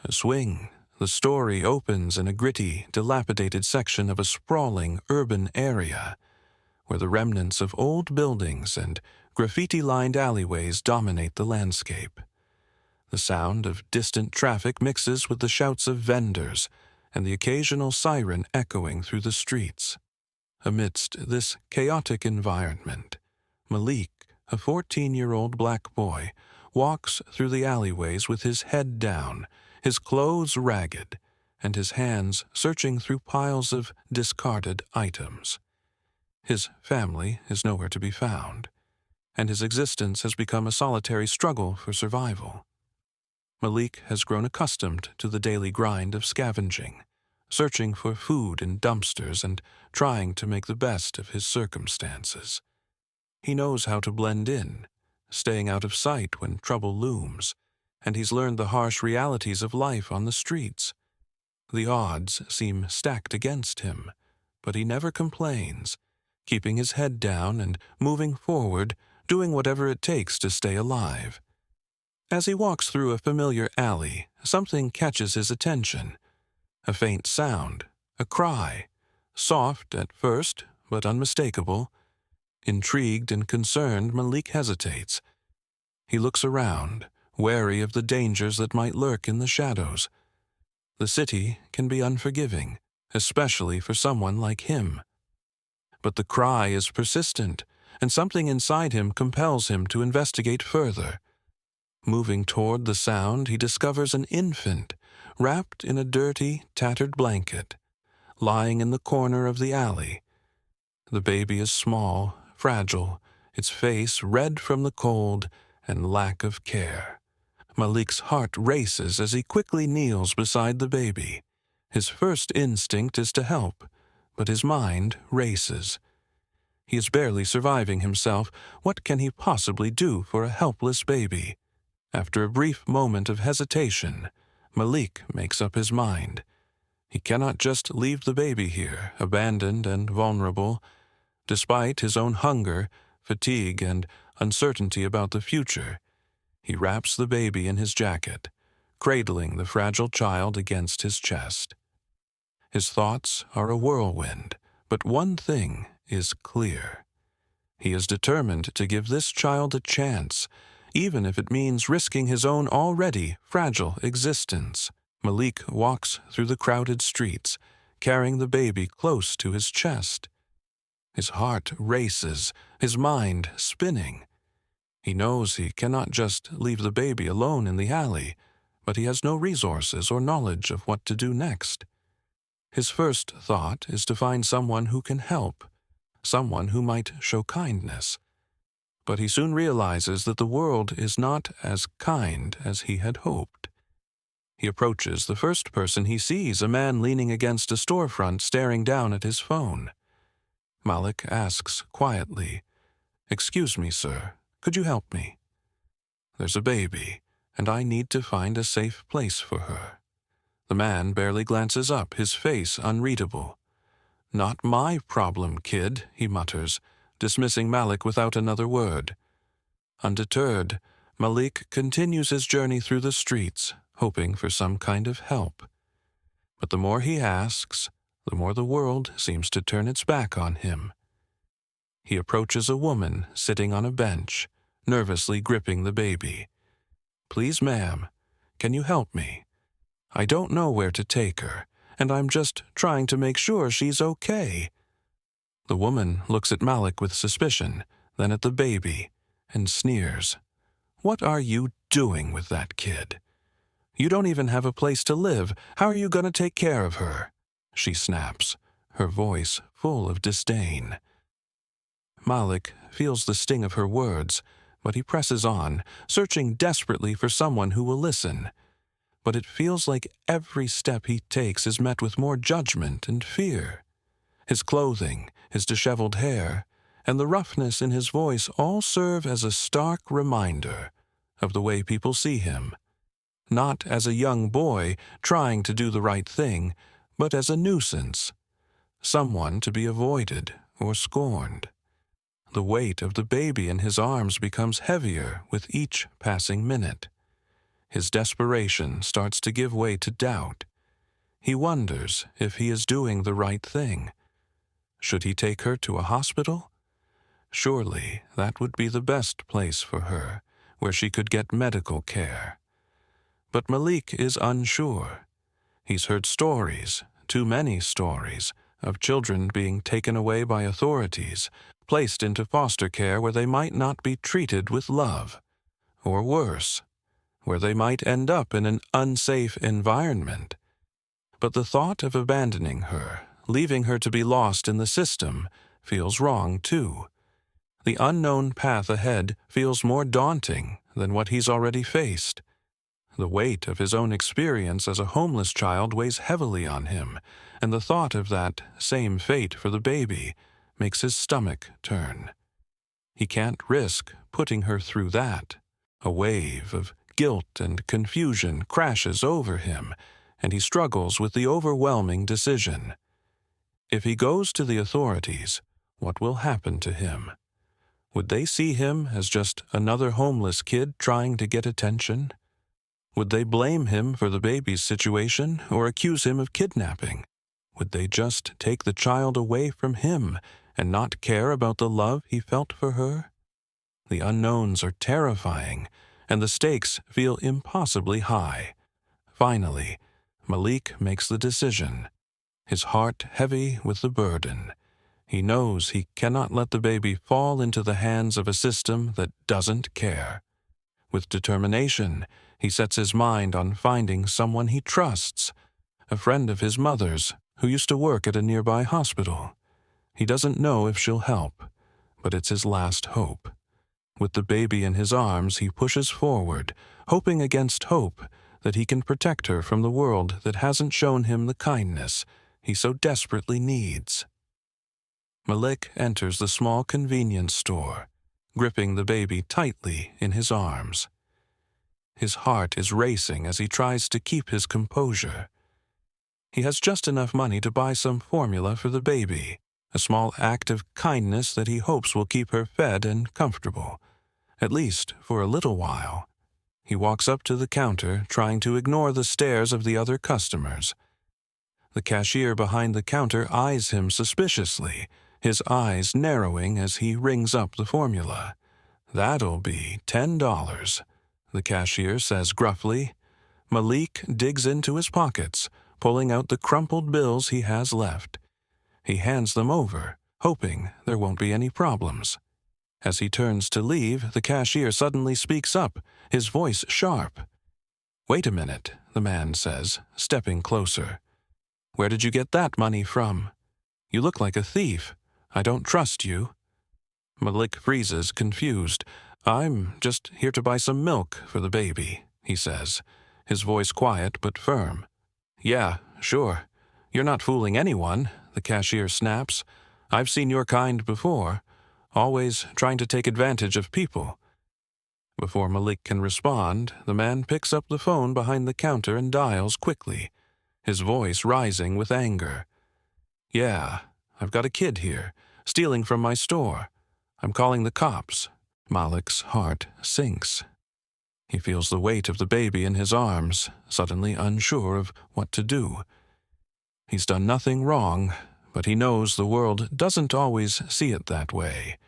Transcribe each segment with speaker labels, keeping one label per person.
Speaker 1: A swing. The story opens in a gritty, dilapidated section of a sprawling urban area, where the remnants of old buildings and graffiti-lined alleyways dominate the landscape. The sound of distant traffic mixes with the shouts of vendors and the occasional siren echoing through the streets. Amidst this chaotic environment, Malik, a 14-year-old black boy, walks through the alleyways with his head down, his clothes ragged, and his hands searching through piles of discarded items. His family is nowhere to be found, and his existence has become a solitary struggle for survival. Malik has grown accustomed to the daily grind of scavenging, searching for food in dumpsters and trying to make the best of his circumstances. He knows how to blend in, staying out of sight when trouble looms, and he's learned the harsh realities of life on the streets. The odds seem stacked against him, but he never complains, keeping his head down and moving forward, doing whatever it takes to stay alive. As he walks through a familiar alley, something catches his attention. A faint sound, a cry, soft at first, but unmistakable. Intrigued and concerned, Malik hesitates. He looks around, wary of the dangers that might lurk in the shadows. The city can be unforgiving, especially for someone like him. But the cry is persistent, and something inside him compels him to investigate further. Moving toward the sound, he discovers an infant, wrapped in a dirty, tattered blanket, lying in the corner of the alley. The baby is small, fragile, its face red from the cold and lack of care. Malik's heart races as he quickly kneels beside the baby. His first instinct is to help, but his mind races. He is barely surviving himself. What can he possibly do for a helpless baby? After a brief moment of hesitation, Malik makes up his mind. He cannot just leave the baby here, abandoned and vulnerable. Despite his own hunger, fatigue, and uncertainty about the future, he wraps the baby in his jacket, cradling the fragile child against his chest. His thoughts are a whirlwind, but one thing is clear. He is determined to give this child a chance, even if it means risking his own already fragile existence. Malik walks through the crowded streets, carrying the baby close to his chest. His heart races, his mind spinning. He knows he cannot just leave the baby alone in the alley, but he has no resources or knowledge of what to do next. His first thought is to find someone who can help, someone who might show kindness. But he soon realizes that the world is not as kind as he had hoped. He approaches the first person he sees, a man leaning against a storefront staring down at his phone. Malik asks quietly, "Excuse me, sir, could you help me? There's a baby, and I need to find a safe place for her." The man barely glances up, his face unreadable. "Not my problem, kid," he mutters, dismissing Malik without another word. Undeterred, Malik continues his journey through the streets, hoping for some kind of help. But the more he asks, the more the world seems to turn its back on him. He approaches a woman sitting on a bench, nervously gripping the baby. "Please, ma'am, can you help me? I don't know where to take her, and I'm just trying to make sure she's okay." The woman looks at Malik with suspicion, then at the baby, and sneers. "What are you doing with that kid? You don't even have a place to live. How are you going to take care of her?" she snaps, her voice full of disdain. Malik feels the sting of her words, but he presses on, searching desperately for someone who will listen. But it feels like every step he takes is met with more judgment and fear. His clothing, his disheveled hair, and the roughness in his voice all serve as a stark reminder of the way people see him. Not as a young boy trying to do the right thing, but as a nuisance, someone to be avoided or scorned. The weight of the baby in his arms becomes heavier with each passing minute. His desperation starts to give way to doubt. He wonders if he is doing the right thing. Should he take her to a hospital? Surely that would be the best place for her, where she could get medical care. But Malik is unsure. He's heard stories, too many stories, of children being taken away by authorities, placed into foster care where they might not be treated with love, or worse, where they might end up in an unsafe environment. But the thought of abandoning her, leaving her to be lost in the system, feels wrong too. The unknown path ahead feels more daunting than what he's already faced. The weight of his own experience as a homeless child weighs heavily on him, and the thought of that same fate for the baby makes his stomach turn. He can't risk putting her through that. A wave of guilt and confusion crashes over him, and he struggles with the overwhelming decision. If he goes to the authorities, what will happen to him? Would they see him as just another homeless kid trying to get attention? Would they blame him for the baby's situation or accuse him of kidnapping? Would they just take the child away from him and not care about the love he felt for her? The unknowns are terrifying, and the stakes feel impossibly high. Finally, Malik makes the decision, his heart heavy with the burden. He knows he cannot let the baby fall into the hands of a system that doesn't care. With determination, he sets his mind on finding someone he trusts, a friend of his mother's who used to work at a nearby hospital. He doesn't know if she'll help, but it's his last hope. With the baby in his arms, he pushes forward, hoping against hope that he can protect her from the world that hasn't shown him the kindness he so desperately needs. Malik enters the small convenience store, gripping the baby tightly in his arms. His heart is racing as he tries to keep his composure. He has just enough money to buy some formula for the baby, a small act of kindness that he hopes will keep her fed and comfortable, at least for a little while. He walks up to the counter, trying to ignore the stares of the other customers. The cashier behind the counter eyes him suspiciously, his eyes narrowing as he rings up the formula. "That'll be $10, the cashier says gruffly. Malik digs into his pockets, pulling out the crumpled bills he has left. He hands them over, hoping there won't be any problems. As he turns to leave, the cashier suddenly speaks up, his voice sharp. "Wait a minute," the man says, stepping closer. "Where did you get that money from? You look like a thief. I don't trust you." Malik freezes, confused. "I'm just here to buy some milk for the baby," he says, his voice quiet but firm. "Yeah, sure. You're not fooling anyone," the cashier snaps. "I've seen your kind before, always trying to take advantage of people." Before Malik can respond, the man picks up the phone behind the counter and dials quickly, his voice rising with anger. "Yeah, I've got a kid here, stealing from my store. I'm calling the cops." Malik's heart sinks. He feels the weight of the baby in his arms, suddenly unsure of what to do. He's done nothing wrong, but he knows the world doesn't always see it that way,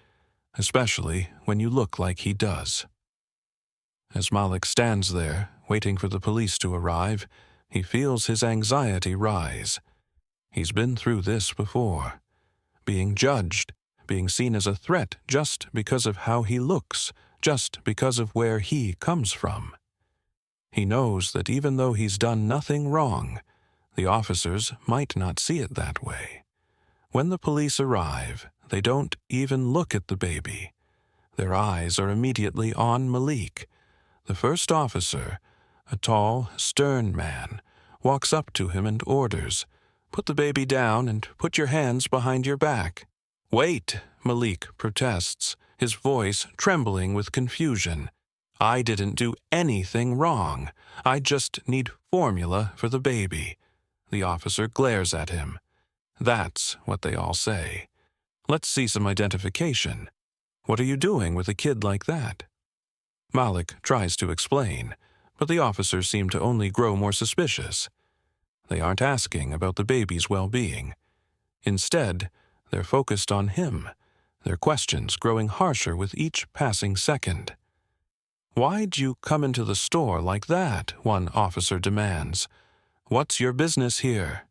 Speaker 1: especially when you look like he does. As Malik stands there, waiting for the police to arrive, he feels his anxiety rise. He's been through this before. Being judged, being seen as a threat just because of how he looks, just because of where he comes from. He knows that even though he's done nothing wrong, the officers might not see it that way. When the police arrive, they don't even look at the baby. Their eyes are immediately on Malik. The first officer, a tall, stern man, walks up to him and orders, "Put the baby down and put your hands behind your back." "Wait," Malik protests, his voice trembling with confusion. "I didn't do anything wrong. I just need formula for the baby." The officer glares at him. That's what they all say. "Let's see some identification. What are you doing with a kid like that?" Malik tries to explain, but the officers seem to only grow more suspicious. They aren't asking about the baby's well-being. Instead, they're focused on him, their questions growing harsher with each passing second. "Why'd you come into the store like that?" one officer demands. "What's your business here?"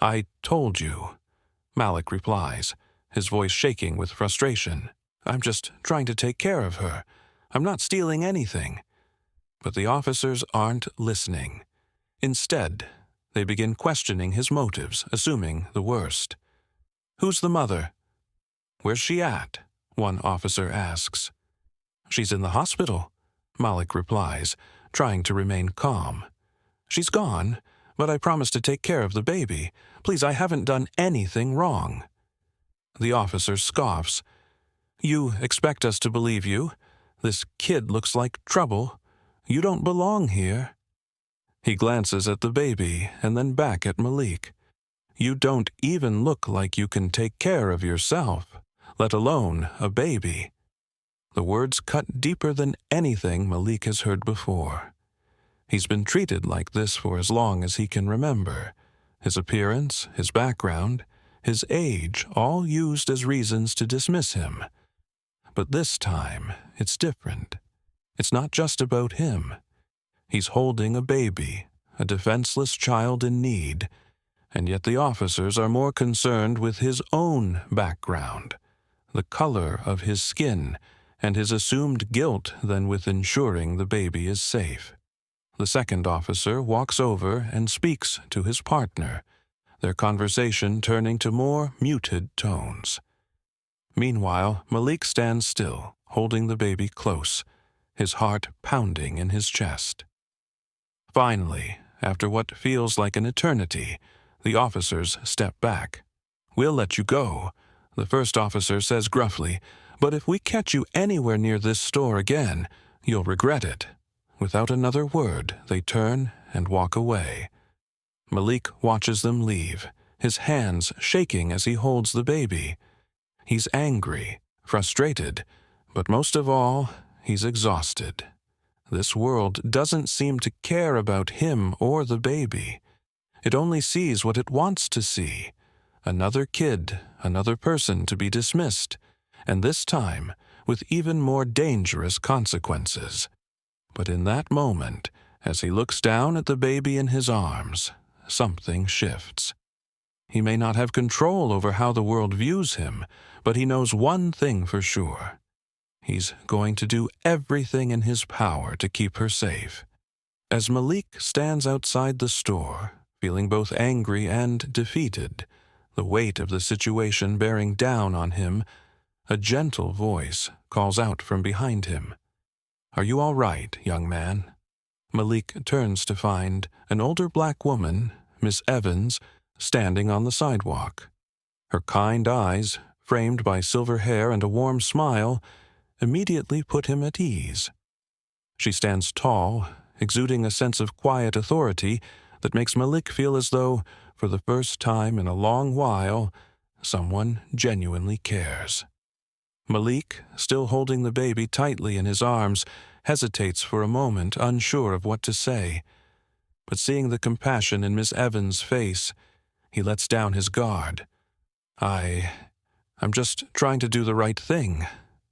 Speaker 1: "I told you," Malik replies, his voice shaking with frustration. "I'm just trying to take care of her. I'm not stealing anything." But the officers aren't listening. Instead, they begin questioning his motives, assuming the worst. "Who's the mother?" "Where's she at?" one officer asks. "She's in the hospital," Malik replies, trying to remain calm. "She's gone, but I promised to take care of the baby. Please, I haven't done anything wrong." The officer scoffs. "You expect us to believe you? This kid looks like trouble. You don't belong here." He glances at the baby and then back at Malik. "You don't even look like you can take care of yourself, let alone a baby." The words cut deeper than anything Malik has heard before. He's been treated like this for as long as he can remember. His appearance, his background, his age, all used as reasons to dismiss him. But this time, it's different. It's not just about him. He's holding a baby, a defenseless child in need, and yet the officers are more concerned with his own background, the color of his skin, and his assumed guilt than with ensuring the baby is safe. The second officer walks over and speaks to his partner, their conversation turning to more muted tones. Meanwhile, Malik stands still, holding the baby close, his heart pounding in his chest. Finally, after what feels like an eternity, the officers step back. "We'll let you go," the first officer says gruffly, "but if we catch you anywhere near this store again, you'll regret it." Without another word, they turn and walk away. Malik watches them leave, his hands shaking as he holds the baby. He's angry, frustrated, but most of all, he's exhausted. This world doesn't seem to care about him or the baby. It only sees what it wants to see. Another kid, another person to be dismissed, and this time with even more dangerous consequences. But in that moment, as he looks down at the baby in his arms, something shifts. He may not have control over how the world views him, but he knows one thing for sure. He's going to do everything in his power to keep her safe. As Malik stands outside the store, feeling both angry and defeated, the weight of the situation bearing down on him, a gentle voice calls out from behind him. "Are you all right, young man?" Malik turns to find an older black woman, Miss Evans, standing on the sidewalk. Her kind eyes, framed by silver hair and a warm smile, immediately put him at ease. She stands tall, exuding a sense of quiet authority that makes Malik feel as though, for the first time in a long while, someone genuinely cares. Malik, still holding the baby tightly in his arms, hesitates for a moment, unsure of what to say. But seeing the compassion in Miss Evans' face, he lets down his guard. I'm just trying to do the right thing,"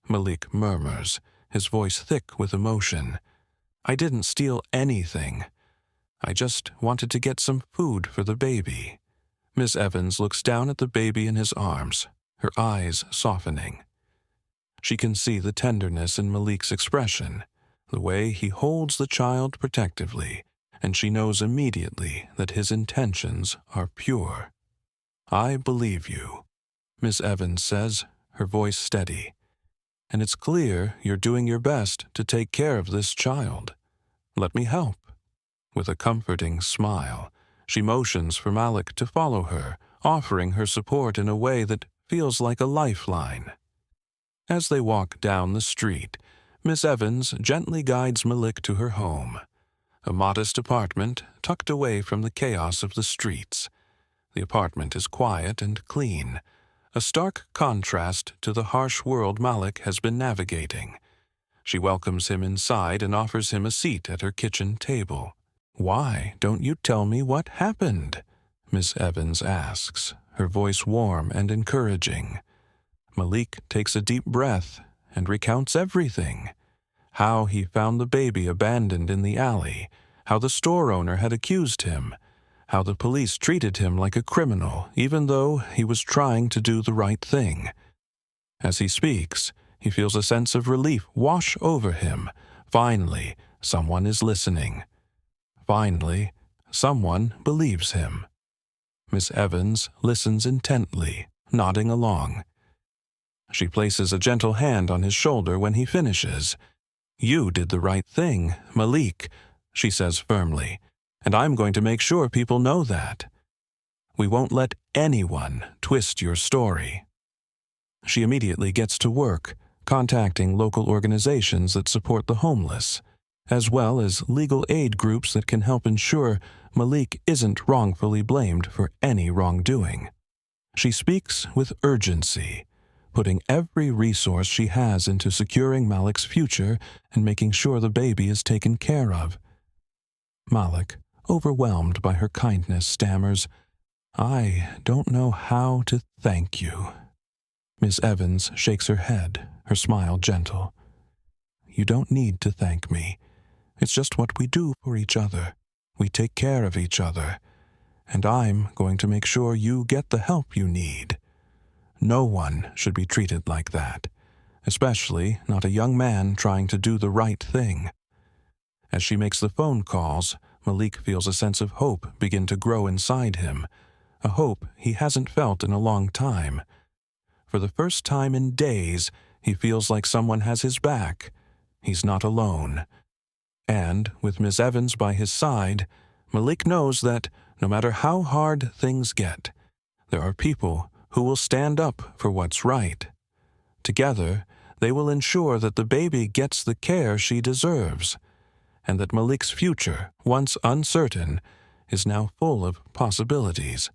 Speaker 1: Malik murmurs, his voice thick with emotion. "I didn't steal anything. I just wanted to get some food for the baby." Miss Evans looks down at the baby in his arms, her eyes softening. She can see the tenderness in Malik's expression, the way he holds the child protectively, and she knows immediately that his intentions are pure. "I believe you," Miss Evans says, her voice steady. "And it's clear you're doing your best to take care of this child. Let me help." With a comforting smile, she motions for Malik to follow her, offering her support in a way that feels like a lifeline. As they walk down the street, Miss Evans gently guides Malik to her home, a modest apartment tucked away from the chaos of the streets. The apartment is quiet and clean, a stark contrast to the harsh world Malik has been navigating. She welcomes him inside and offers him a seat at her kitchen table. "Why don't you tell me what happened?" Miss Evans asks, her voice warm and encouraging. Malik takes a deep breath and recounts everything. How he found the baby abandoned in the alley, how the store owner had accused him, how the police treated him like a criminal even though he was trying to do the right thing. As he speaks, he feels a sense of relief wash over him. Finally, someone is listening. Finally, someone believes him. Miss Evans listens intently, nodding along. She places a gentle hand on his shoulder when he finishes. "You did the right thing, Malik," she says firmly, "and I'm going to make sure people know that. We won't let anyone twist your story." She immediately gets to work, contacting local organizations that support the homeless, as well as legal aid groups that can help ensure Malik isn't wrongfully blamed for any wrongdoing. She speaks with urgency, putting every resource she has into securing Malik's future and making sure the baby is taken care of. Malik, overwhelmed by her kindness, stammers, "I don't know how to thank you." Miss Evans shakes her head, her smile gentle. "You don't need to thank me. It's just what we do for each other. We take care of each other. And I'm going to make sure you get the help you need. No one should be treated like that, especially not a young man trying to do the right thing." As she makes the phone calls, Malik feels a sense of hope begin to grow inside him, a hope he hasn't felt in a long time. For the first time in days, he feels like someone has his back. He's not alone. And, with Miss Evans by his side, Malik knows that, no matter how hard things get, there are people who will stand up for what's right. Together, they will ensure that the baby gets the care she deserves, and that Malik's future, once uncertain, is now full of possibilities.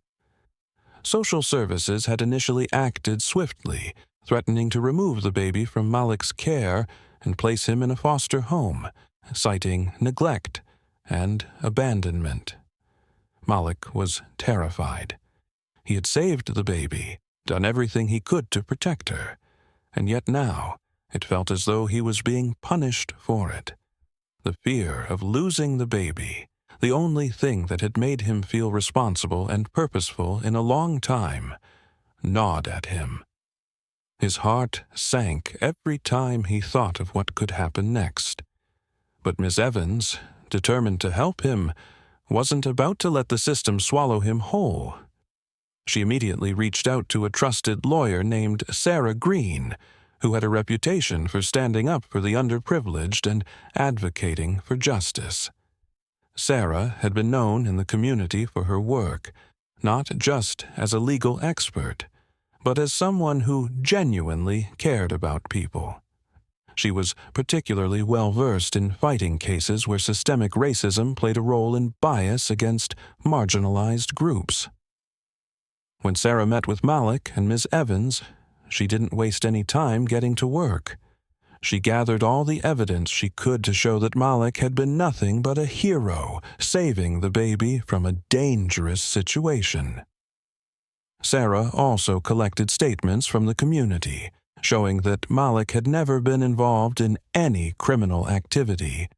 Speaker 1: Social services had initially acted swiftly, threatening to remove the baby from Malik's care and place him in a foster home, citing neglect and abandonment. Malik was terrified. He had saved the baby, done everything he could to protect her, and yet now it felt as though he was being punished for it. The fear of losing the baby, the only thing that had made him feel responsible and purposeful in a long time, gnawed at him. His heart sank every time he thought of what could happen next. But Miss Evans, determined to help him, wasn't about to let the system swallow him whole. She immediately reached out to a trusted lawyer named Sarah Green, who had a reputation for standing up for the underprivileged and advocating for justice. Sarah had been known in the community for her work, not just as a legal expert, but as someone who genuinely cared about people. She was particularly well-versed in fighting cases where systemic racism played a role in bias against marginalized groups. When Sarah met with Malik and Miss Evans, she didn't waste any time getting to work. She gathered all the evidence she could to show that Malik had been nothing but a hero, saving the baby from a dangerous situation. Sarah also collected statements from the community, showing that Malik had never been involved in any criminal activity,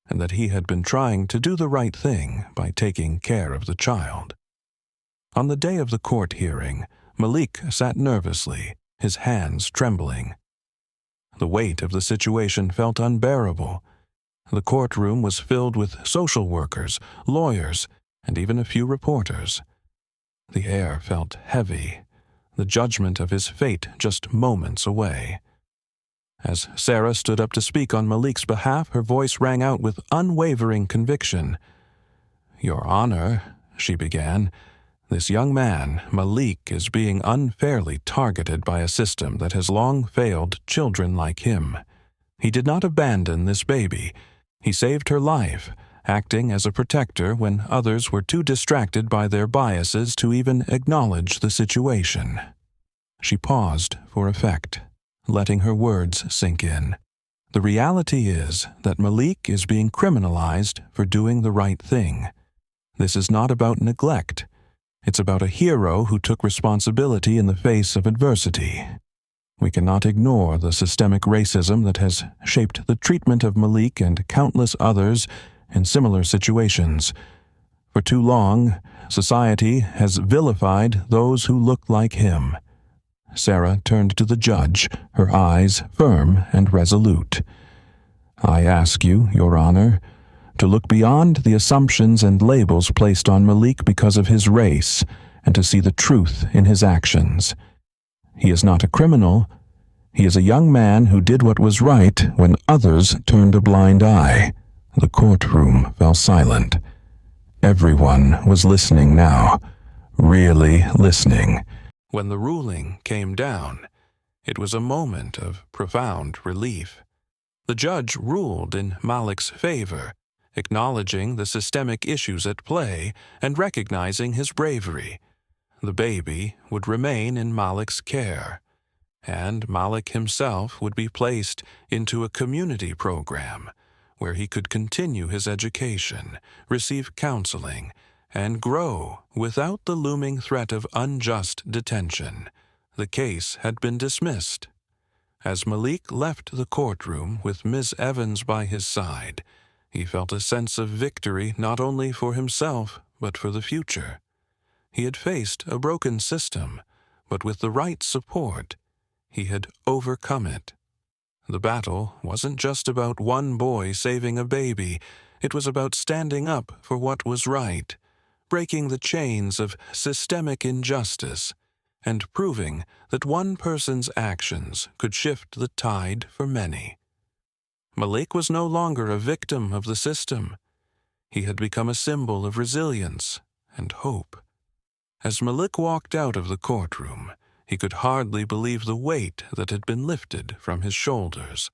Speaker 1: and that he had been trying to do the right thing by taking care of the child. On the day of the court hearing, Malik sat nervously, his hands trembling. The weight of the situation felt unbearable. The courtroom was filled with social workers, lawyers, and even a few reporters. The air felt heavy, the judgment of his fate just moments away. As Sarah stood up to speak on Malik's behalf, her voice rang out with unwavering conviction. "Your Honor," she began, "this young man, Malik, is being unfairly targeted by a system that has long failed children like him. He did not abandon this baby. He saved her life, acting as a protector when others were too distracted by their biases to even acknowledge the situation." She paused for effect, letting her words sink in. The reality is that Malik is being criminalized for doing the right thing. This is not about neglect. It's about a hero who took responsibility in the face of adversity. We cannot ignore the systemic racism that has shaped the treatment of Malik and countless others in similar situations. For too long, society has vilified those who look like him. Sarah turned to the judge, her eyes firm and resolute. I ask you, Your Honor, to look beyond the assumptions and labels placed on Malik because of his race, and to see the truth in his actions. He is not a criminal. He is a young man who did what was right when others turned a blind eye. The courtroom fell silent. Everyone was listening now, really listening. When the ruling came down, it was a moment of profound relief. The judge ruled in Malik's favor, acknowledging the systemic issues at play and recognizing his bravery. The baby would remain in Malik's care, and Malik himself would be placed into a community program where he could continue his education, receive counseling, and grow without the looming threat of unjust detention. The case had been dismissed. As Malik left the courtroom with Ms. Evans by his side, he felt a sense of victory not only for himself but for the future. He had faced a broken system, but with the right support, he had overcome it. The battle wasn't just about one boy saving a baby. It was about standing up for what was right, breaking the chains of systemic injustice, and proving that one person's actions could shift the tide for many. Malik was no longer a victim of the system. He had become a symbol of resilience and hope. As Malik walked out of the courtroom, he could hardly believe the weight that had been lifted from his shoulders.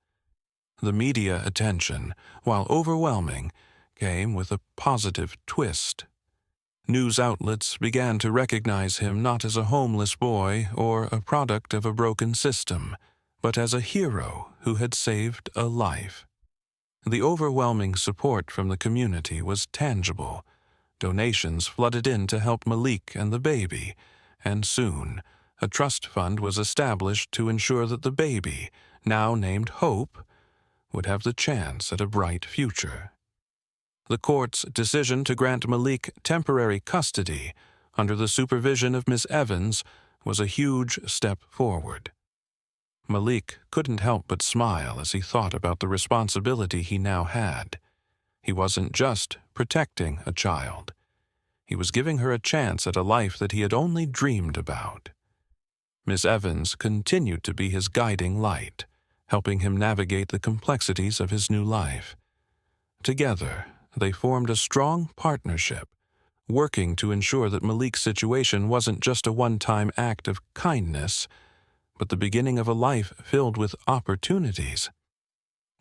Speaker 1: The media attention, while overwhelming, came with a positive twist. News outlets began to recognize him not as a homeless boy or a product of a broken system, but as a hero who had saved a life. The overwhelming support from the community was tangible. Donations flooded in to help Malik and the baby, and soon a trust fund was established to ensure that the baby, now named Hope, would have the chance at a bright future. The court's decision to grant Malik temporary custody under the supervision of Miss Evans was a huge step forward. Malik couldn't help but smile as he thought about the responsibility he now had. He wasn't just protecting a child. He was giving her a chance at a life that he had only dreamed about. Miss Evans continued to be his guiding light, helping him navigate the complexities of his new life. Together, they formed a strong partnership, working to ensure that Malik's situation wasn't just a one-time act of kindness, but the beginning of a life filled with opportunities.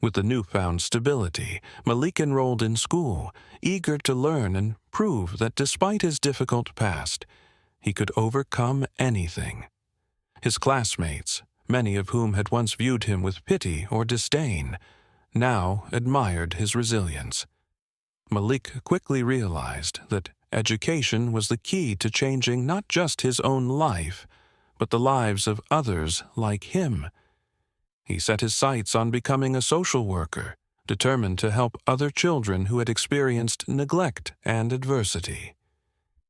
Speaker 1: With the newfound stability, Malik enrolled in school, eager to learn and prove that despite his difficult past, he could overcome anything. His classmates, many of whom had once viewed him with pity or disdain, now admired his resilience. Malik quickly realized that education was the key to changing not just his own life, but the lives of others like him. He set his sights on becoming a social worker, determined to help other children who had experienced neglect and adversity.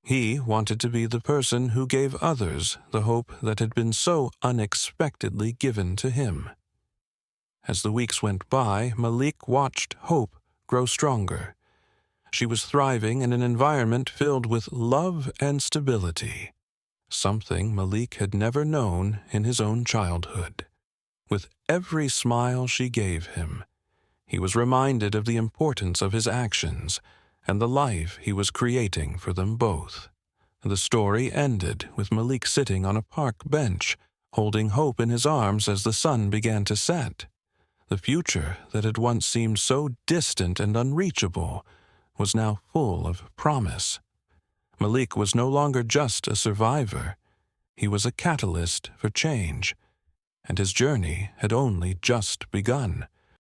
Speaker 1: He wanted to be the person who gave others the hope that had been so unexpectedly given to him. As the weeks went by, Malik watched Hope grow stronger. She was thriving in an environment filled with love and stability, something Malik had never known in his own childhood. With every smile she gave him, he was reminded of the importance of his actions and the life he was creating for them both. The story ended with Malik sitting on a park bench, holding Hope in his arms as the sun began to set. The future that had once seemed so distant and unreachable was now full of promise. Malik was no longer just a survivor. He was a catalyst for change, and his journey had only just begun.